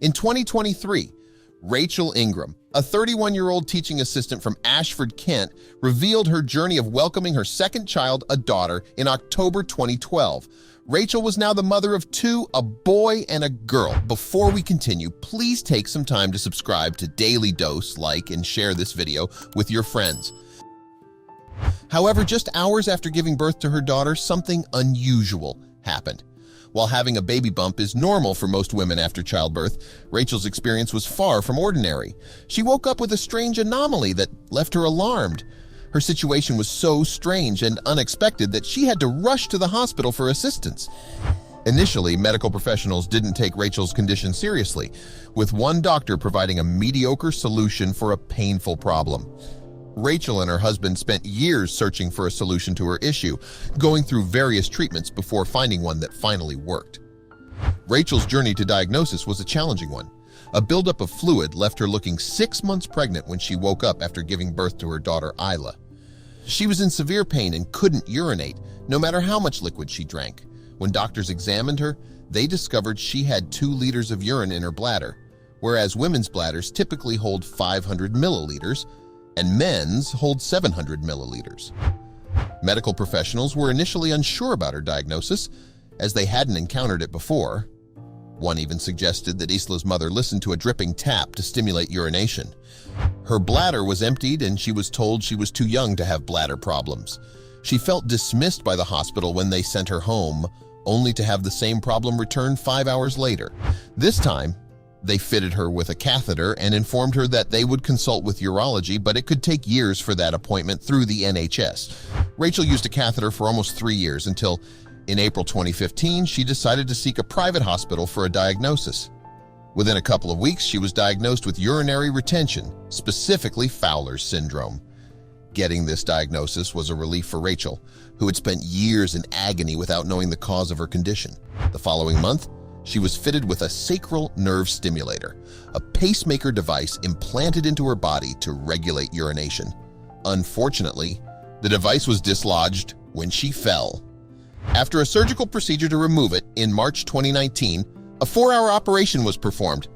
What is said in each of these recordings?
In 2023, Rachel Ingram, a 31-year-old teaching assistant from Ashford, Kent, revealed her journey of welcoming her second child, a daughter, in October 2012. Rachel was now the mother of two, a boy and a girl. Before we continue, please take some time to subscribe to Dailydose, like, and share this video with your friends. However, just hours after giving birth to her daughter, something unusual happened. While having a baby bump is normal for most women after childbirth, Rachel's experience was far from ordinary. She woke up with a strange anomaly that left her alarmed. Her situation was so strange and unexpected that she had to rush to the hospital for assistance. Initially, medical professionals didn't take Rachel's condition seriously, with one doctor providing a mediocre solution for a painful problem. Rachel and her husband spent years searching for a solution to her issue, going through various treatments before finding one that finally worked. Rachel's journey to diagnosis was a challenging one. A buildup of fluid left her looking 6 months pregnant when she woke up after giving birth to her daughter, Isla. She was in severe pain and couldn't urinate, no matter how much liquid she drank. When doctors examined her, they discovered she had 2 liters of urine in her bladder, whereas women's bladders typically hold 500 milliliters, and men's hold 700 milliliters. Medical professionals were initially unsure about her diagnosis, as they hadn't encountered it before. One even suggested that Isla's mother listened to a dripping tap to stimulate urination. Her bladder was emptied, and she was told she was too young to have bladder problems. She felt dismissed by the hospital when they sent her home, only to have the same problem return 5 hours later. This time, they fitted her with a catheter and informed her that they would consult with urology, but it could take years for that appointment through the NHS. Rachel used a catheter for almost 3 years until, in April 2015, she decided to seek a private hospital for a diagnosis. Within a couple of weeks, she was diagnosed with urinary retention, specifically Fowler's syndrome. Getting this diagnosis was a relief for Rachel, who had spent years in agony without knowing the cause of her condition. The following month, she was fitted with a sacral nerve stimulator, a pacemaker device implanted into her body to regulate urination. Unfortunately, the device was dislodged when she fell. After a surgical procedure to remove it in March 2019, a 4-hour operation was performed.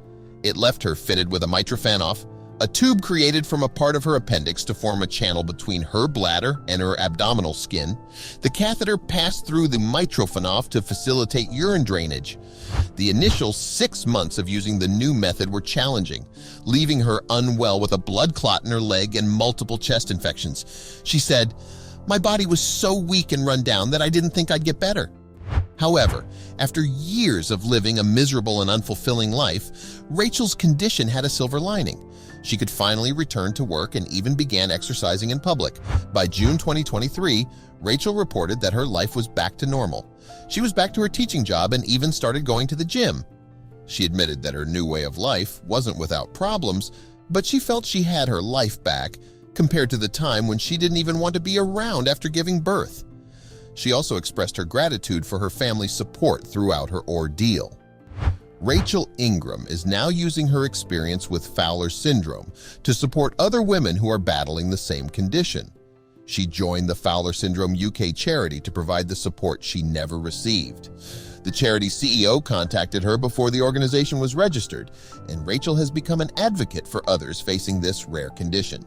It left her fitted with a mitrofanoff, a tube created from a part of her appendix to form a channel between her bladder and her abdominal skin. The catheter passed through the mitrofanoff to facilitate urine drainage. The initial 6 months of using the new method were challenging, leaving her unwell with a blood clot in her leg and multiple chest infections. She said, "My body was so weak and run down that I didn't think I'd get better." However, after years of living a miserable and unfulfilling life, Rachel's condition had a silver lining. She could finally return to work and even began exercising in public. By June 2023, Rachel reported that her life was back to normal. She was back to her teaching job and even started going to the gym. She admitted that her new way of life wasn't without problems, but she felt she had her life back compared to the time when she didn't even want to be around after giving birth. She also expressed her gratitude for her family's support throughout her ordeal. Rachel Ingram is now using her experience with Fowler's syndrome to support other women who are battling the same condition. She joined the Fowler Syndrome UK charity to provide the support she never received. The charity's CEO contacted her before the organization was registered, and Rachel has become an advocate for others facing this rare condition.